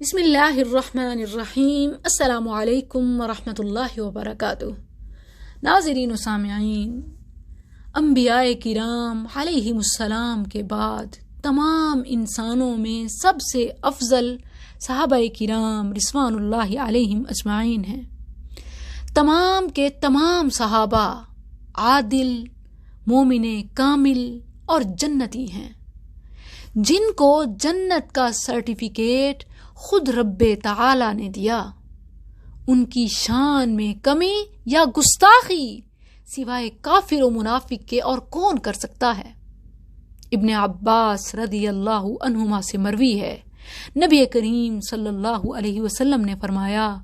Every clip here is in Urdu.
بسم اللہ الرحمن الرحیم۔ السلام علیکم ورحمۃ اللہ وبرکاتہ۔ ناظرین و سامعین، انبیاء کرام علیہم السلام کے بعد تمام انسانوں میں سب سے افضل صحابہ کرام رضوان اللہ علیہم اجمعین ہیں۔ تمام کے تمام صحابہ عادل، مومن کامل اور جنتی ہیں، جن کو جنت کا سرٹیفکیٹ خود رب تعالی نے دیا۔ ان کی شان میں کمی یا گستاخی سوائے کافر و منافق کے اور کون کر سکتا ہے؟ ابن عباس رضی اللہ عنہما سے مروی ہے، نبی کریم صلی اللہ علیہ وسلم نے فرمایا،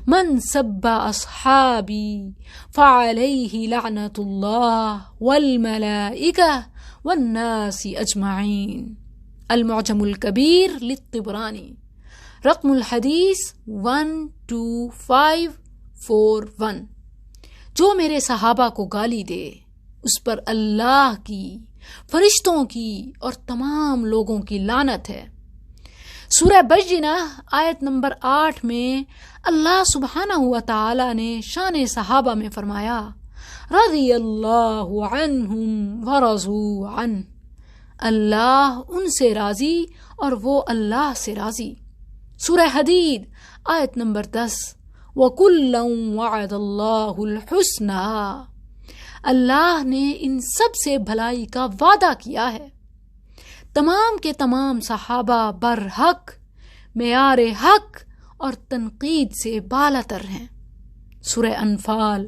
من سب اصحابی فعلیہ لعنت اللہ والملائکہ والناس اجمعین۔ المعجم الکبیر للطبرانی، رقم الحدیث 12541۔ جو میرے صحابہ کو گالی دے اس پر اللہ کی، فرشتوں کی اور تمام لوگوں کی لعنت ہے۔ سورہ بجنہ آیت نمبر 8 میں اللہ سبحانہ و تعالی نے شان صحابہ میں فرمایا، رضی اللہ عنہم ورضوا عنہ۔ اللہ ان سے راضی اور وہ اللہ سے راضی۔ سورہ حدید آیت نمبر 10، وَكُلًّا وَعَدَ اللَّهُ الْحُسْنَى۔ اللہ نے ان سب سے بھلائی کا وعدہ کیا ہے۔ تمام کے تمام صحابہ برحق، معیار حق اور تنقید سے بالاتر ہیں۔ سورہ انفال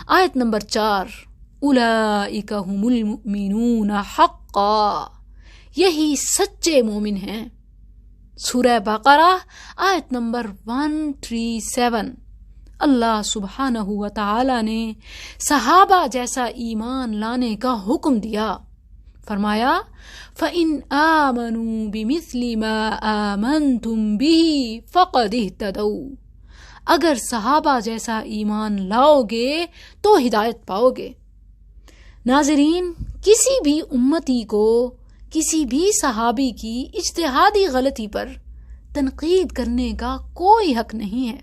آیت نمبر 4، اولئک هم المؤمنون حقا۔ یہی سچے مومن ہیں۔ سورہ بقرہ آیت نمبر 137، اللہ سبحانہ و تعالی نے صحابہ جیسا ایمان لانے کا حکم دیا، فرمایا، فَإِنْ آمَنُوا بِمِثْلِ مَا آمَنْتُمْ بِهِ فَقَدِ اهْتَدَوْا۔ اگر صحابہ جیسا ایمان لاؤ گے تو ہدایت پاؤ گے۔ ناظرین، کسی بھی امتی کو کسی بھی صحابی کی اجتہادی غلطی پر تنقید کرنے کا کوئی حق نہیں ہے،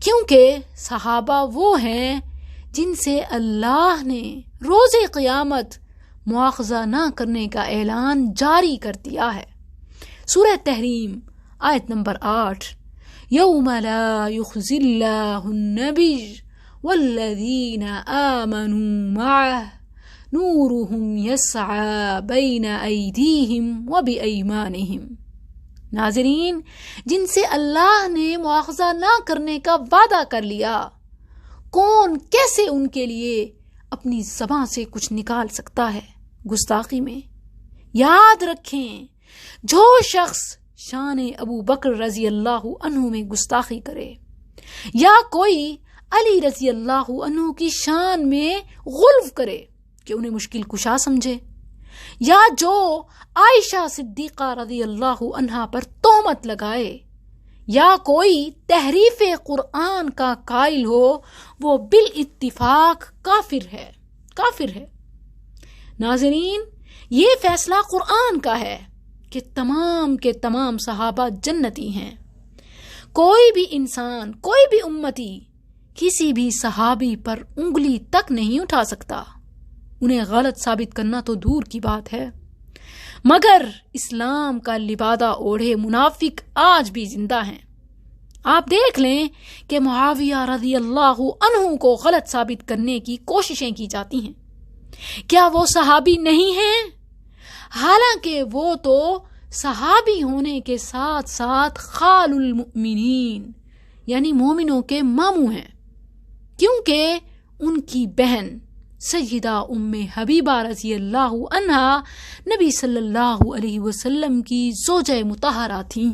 کیونکہ صحابہ وہ ہیں جن سے اللہ نے روز قیامت مواخذہ نہ کرنے کا اعلان جاری کر دیا ہے۔ سورہ تحریم آیت نمبر 8، یوم لا یخزی اللہ النبی والذین آمنوا معہ نورهم یسعی بین ایدیہم وبایمانہم۔ ناظرین، جن سے اللہ نے مواخذہ نہ کرنے کا وعدہ کر لیا، کون کیسے ان کے لیے اپنی زبان سے کچھ نکال سکتا ہے گستاخی میں؟ یاد رکھیں، جو شخص شان ابو بکر رضی اللہ عنہ میں گستاخی کرے، یا کوئی علی رضی اللہ عنہ کی شان میں غلو کرے کہ انہیں مشکل کشا سمجھے، یا جو عائشہ صدیقہ رضی اللہ عنہا پر تہمت لگائے، یا کوئی تحریف قرآن کا قائل ہو، وہ بالاتفاق کافر ہے۔ ناظرین، یہ فیصلہ قرآن کا ہے کہ تمام کے تمام صحابہ جنتی ہیں۔ کوئی بھی انسان، کوئی بھی امتی کسی بھی صحابی پر انگلی تک نہیں اٹھا سکتا۔ انہیں غلط ثابت کرنا تو دور کی بات ہے، مگر اسلام کا لبادہ اوڑھے منافق آج بھی زندہ ہیں۔ آپ دیکھ لیں کہ معاویہ رضی اللہ عنہ کو غلط ثابت کرنے کی کوششیں کی جاتی ہیں۔ کیا وہ صحابی نہیں ہیں؟ حالانکہ وہ تو صحابی ہونے کے ساتھ ساتھ خال المؤمنین یعنی مومنوں کے ماموں ہیں، کیونکہ ان کی بہن سیدہ ام حبیبہ رضی اللہ عنہا نبی صلی اللہ علیہ وسلم کی زوجہ مطہرہ تھیں۔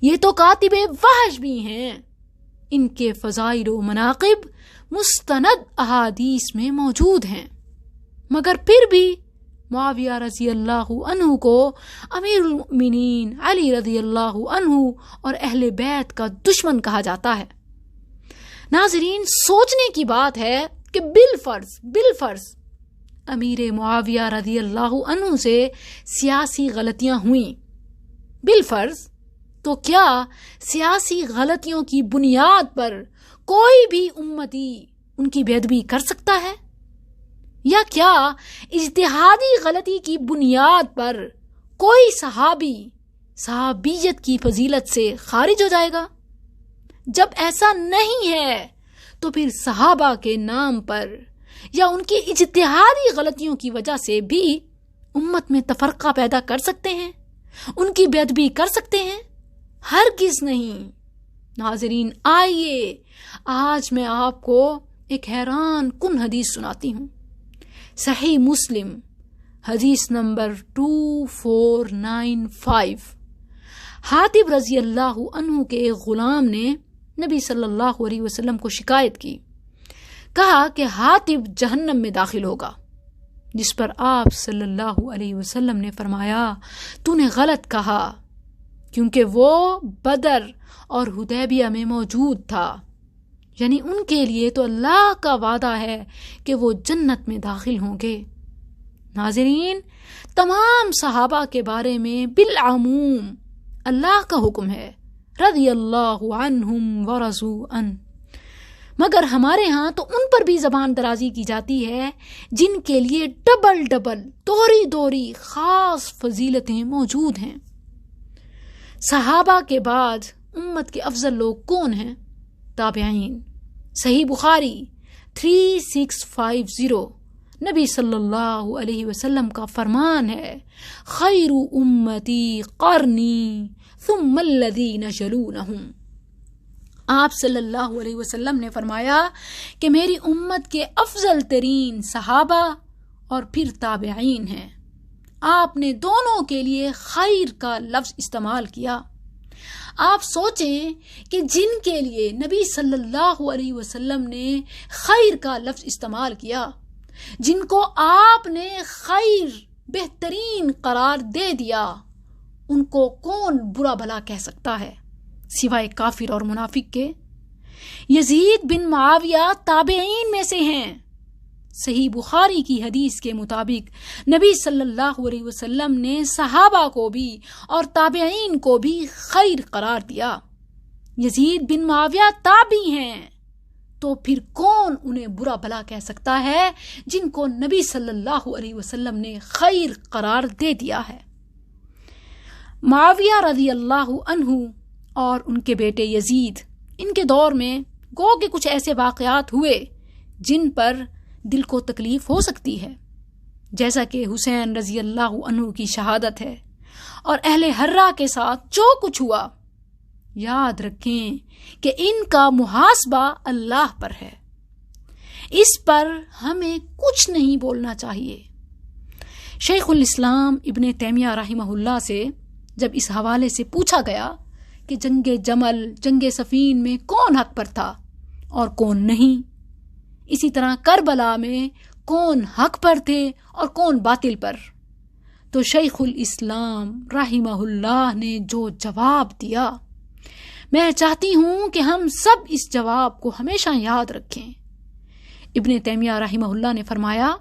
یہ تو کاتب وحش بھی ہیں۔ ان کے فضائل و مناقب مستند احادیث میں موجود ہیں، مگر پھر بھی معاویہ رضی اللہ عنہ کو امیر المؤمنین علی رضی اللہ عنہ اور اہل بیت کا دشمن کہا جاتا ہے۔ ناظرین، سوچنے کی بات ہے کہ بالفرض امیر معاویہ رضی اللہ عنہ سے سیاسی غلطیاں ہوئیں، بالفرض، تو کیا سیاسی غلطیوں کی بنیاد پر کوئی بھی امتی ان کی بے ادبی کر سکتا ہے؟ یا کیا اجتہادی غلطی کی بنیاد پر کوئی صحابی صحابیت کی فضیلت سے خارج ہو جائے گا؟ جب ایسا نہیں ہے تو پھر صحابہ کے نام پر یا ان کی اجتہادی غلطیوں کی وجہ سے بھی امت میں تفرقہ پیدا کر سکتے ہیں، ان کی بے ادبی کر سکتے ہیں؟ ہرگز نہیں۔ ناظرین، آئیے آج میں آپ کو ایک حیران کن حدیث سناتی ہوں۔ صحیح مسلم حدیث نمبر 2495۔ حاتب رضی اللہ عنہ کے ایک غلام نے نبی صلی اللہ علیہ وسلم کو شکایت کی، کہا کہ حاتب جہنم میں داخل ہوگا، جس پر آپ صلی اللہ علیہ وسلم نے فرمایا، تو نے غلط کہا، کیونکہ وہ بدر اور حدیبیہ میں موجود تھا، یعنی ان کے لیے تو اللہ کا وعدہ ہے کہ وہ جنت میں داخل ہوں گے۔ ناظرین، تمام صحابہ کے بارے میں بالعموم اللہ کا حکم ہے، رضی اللہ عنہم ورضوا عنہ، مگر ہمارے ہاں تو ان پر بھی زبان درازی کی جاتی ہے جن کے لیے ڈبل دوہری خاص فضیلتیں موجود ہیں۔ صحابہ کے بعد امت کے افضل لوگ کون ہیں؟ تابعین۔ صحیح بخاری 3650، نبی صلی اللہ علیہ وسلم کا فرمان ہے، خیر امتی قرنی ثم الذین یلونہم۔ آپ صلی اللہ علیہ وسلم نے فرمایا کہ میری امت کے افضل ترین صحابہ اور پھر تابعین ہیں۔ آپ نے دونوں کے لیے خیر کا لفظ استعمال کیا۔ آپ سوچیں کہ جن کے لیے نبی صلی اللہ علیہ وسلم نے خیر کا لفظ استعمال کیا، جن کو آپ نے خیر بہترین قرار دے دیا، ان کو کون برا بھلا کہہ سکتا ہے سوائے کافر اور منافق کے؟ یزید بن معاویہ تابعین میں سے ہیں۔ صحیح بخاری کی حدیث کے مطابق نبی صلی اللہ علیہ وسلم نے صحابہ کو بھی اور تابعین کو بھی خیر قرار دیا۔ یزید بن معاویہ تابعی ہیں، تو پھر کون انہیں برا بھلا کہہ سکتا ہے جن کو نبی صلی اللہ علیہ وسلم نے خیر قرار دے دیا ہے؟ معاویہ رضی اللہ عنہ اور ان کے بیٹے یزید، ان کے دور میں گو کہ کچھ ایسے واقعات ہوئے جن پر دل کو تکلیف ہو سکتی ہے، جیسا کہ حسین رضی اللہ عنہ کی شہادت ہے، اور اہل حرہ کے ساتھ جو کچھ ہوا۔ یاد رکھیں کہ ان کا محاسبہ اللہ پر ہے، اس پر ہمیں کچھ نہیں بولنا چاہیے۔ شیخ الاسلام ابن تیمیہ رحمہ اللہ سے جب اس حوالے سے پوچھا گیا کہ جنگ جمل، جنگ صفین میں کون حق پر تھا اور کون نہیں، اسی طرح کربلا میں کون حق پر تھے اور کون باطل پر، تو شیخ الاسلام رحمہ اللہ نے جو جواب دیا، میں چاہتی ہوں کہ ہم سب اس جواب کو ہمیشہ یاد رکھیں۔ ابن تیمیہ رحمہ اللہ نے فرمایا،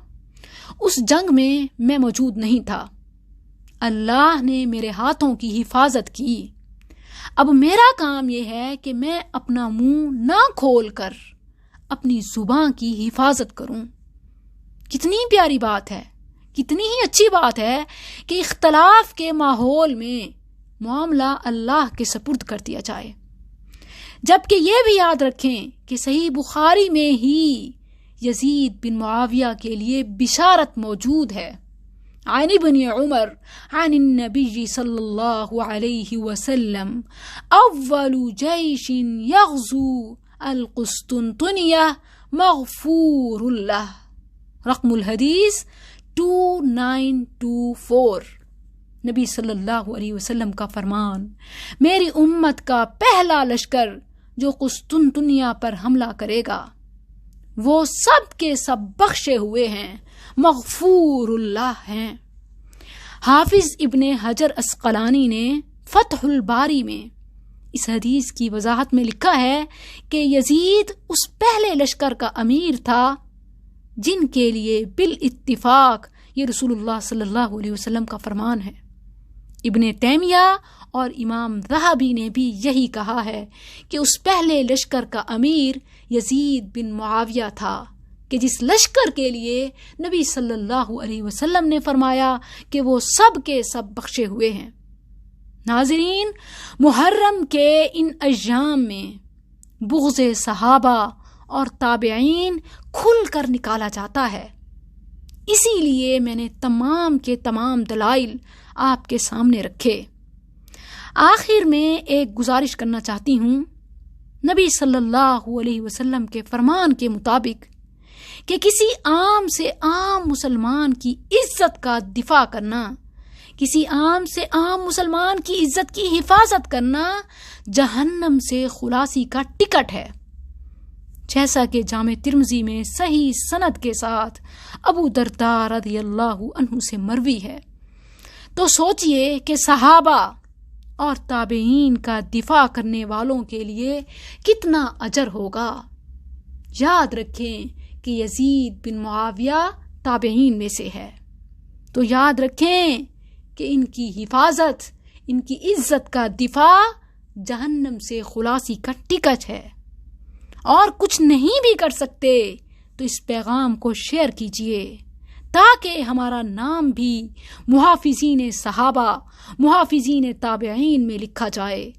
اس جنگ میں موجود نہیں تھا، اللہ نے میرے ہاتھوں کی حفاظت کی، اب میرا کام یہ ہے کہ میں اپنا منہ نہ کھول کر اپنی زبان کی حفاظت کروں۔ کتنی پیاری بات ہے، کتنی ہی اچھی بات ہے کہ اختلاف کے ماحول میں معاملہ اللہ کے سپرد کر دیا جائے، جبکہ یہ بھی یاد رکھیں کہ صحیح بخاری میں ہی یزید بن معاویہ کے لیے بشارت موجود ہے۔ عن ابن عمر عن النبی صلی اللہ علیہ وسلم اول جیش یغزو القسطنطنیہ مغفور اللہ، رقم الحدیث 2924۔ نبی صلی اللہ علیہ وسلم کا فرمان، میری امت کا پہلا لشکر جو قسطنطنیہ پر حملہ کرے گا وہ سب کے سب بخشے ہوئے ہیں، مغفور اللہ ہیں۔ حافظ ابن حجر اسقلانی نے فتح الباری میں اس حدیث کی وضاحت میں لکھا ہے کہ یزید اس پہلے لشکر کا امیر تھا جن کے لیے بالاتفاق یہ رسول اللہ صلی اللہ علیہ وسلم کا فرمان ہے۔ ابن تیمیہ اور امام ذہبی نے بھی یہی کہا ہے کہ اس پہلے لشکر کا امیر یزید بن معاویہ تھا کہ جس لشکر کے لیے نبی صلی اللہ علیہ وسلم نے فرمایا کہ وہ سب کے سب بخشے ہوئے ہیں۔ ناظرین، محرم کے ان ایام میں بغض صحابہ اور تابعین کھل کر نکالا جاتا ہے، اسی لیے میں نے تمام کے تمام دلائل آپ کے سامنے رکھے۔ آخر میں ایک گزارش کرنا چاہتی ہوں، نبی صلی اللہ علیہ وسلم کے فرمان کے مطابق کہ کسی عام سے عام مسلمان کی عزت کا دفاع کرنا، کسی عام سے عام مسلمان کی عزت کی حفاظت کرنا جہنم سے خلاصی کا ٹکٹ ہے، جیسا کہ جامع ترمذی میں صحیح سند کے ساتھ ابو درداء رضی اللہ عنہ سے مروی ہے۔ تو سوچئے کہ صحابہ اور تابعین کا دفاع کرنے والوں کے لیے کتنا اجر ہوگا۔ یاد رکھیں کہ یزید بن معاویہ تابعین میں سے ہے، تو یاد رکھیں کہ ان کی حفاظت، ان کی عزت کا دفاع جہنم سے خلاصی کا ٹکٹ ہے۔ اور کچھ نہیں بھی کر سکتے تو اس پیغام کو شیئر کیجئے تاکہ ہمارا نام بھی محافظین صحابہ، محافظین تابعین میں لکھا جائے۔